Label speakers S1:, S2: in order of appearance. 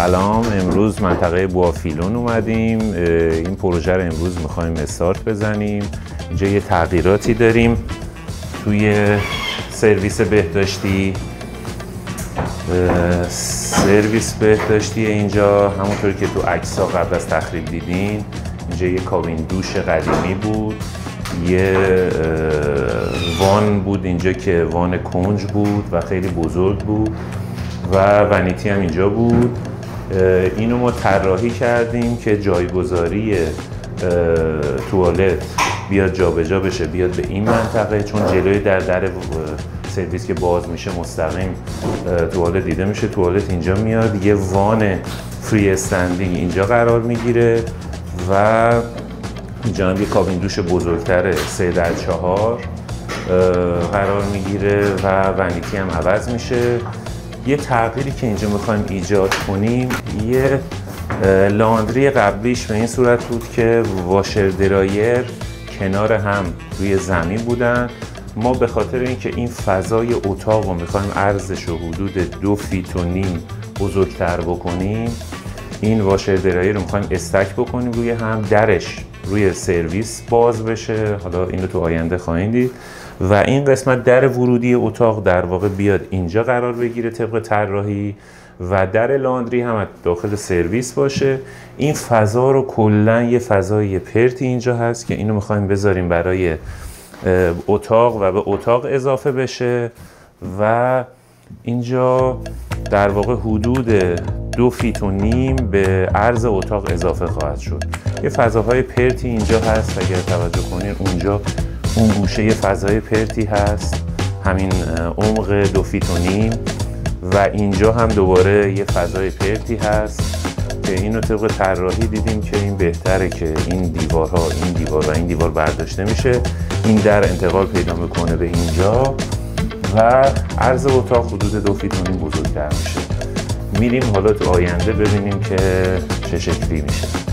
S1: سلام، امروز منطقه بوافیلون اومدیم. این پروژه رو امروز میخوایم استارت بزنیم. اینجا یه تغییراتی داریم توی سرویس بهداشتی. سرویس بهداشتی اینجا همونطوری که تو عکس‌ها قبل از تخریب دیدین، اینجا یه کابین دوش قدیمی بود، یه وان بود اینجا که وان کنج بود و خیلی بزرگ بود و ونیتی هم اینجا بود. اینو ما طراحی کردیم که جایگذاری توالت بیاد جابجا بشه، بیاد به این منطقه، چون جلوی در سرویس که باز میشه مستقیم توالت دیده میشه. توالت اینجا میاد، یه وان فری استندینگ اینجا قرار میگیره و اینجا هم یه کابین دوش بزرگتره 3x4 قرار میگیره و ونیتی هم عوض میشه. یه تغییری که اینجا میخوایم ایجاد کنیم، یه لاندری قبلیش به این صورت بود که واشر درایر کنار هم روی زمین بودن. ما به خاطر اینکه این فضای اتاق رو میخوایم عرضش رو حدود 2.5 فیت بزرگتر بکنیم، این واشر درایر رو میخوایم استک بکنیم روی هم، درش روی سرویس باز بشه. حالا اینو تو آینده خواهید دید. و این قسمت در ورودی اتاق در واقع بیاد اینجا قرار بگیره طبق طراحی و در لاندری هم داخل سرویس باشه. این فضا رو کلا یه فضای پرتی اینجا هست که اینو میخوایم بذاریم برای اتاق و به اتاق اضافه بشه و اینجا در واقع حدود 2.5 فیت به عرض اتاق اضافه خواهد شد. یه فضاهای پرتی اینجا هست، اگر توجه کنید اونجا اون گوشه یه فضای پرتی هست، همین عمق 2.5 فیت و اینجا هم دوباره یه فضای پرتی هست که اینو طبق طراحی دیدیم که این بهتره که این دیوارها، این دیوار و این دیوار برداشته میشه، این در انتقال پیدا میکنه به اینجا و عرض اتاق حدود 2.5 فیت بزرگتر میشه. میریم حالا تو آینده ببینیم که چه شکلی میشه.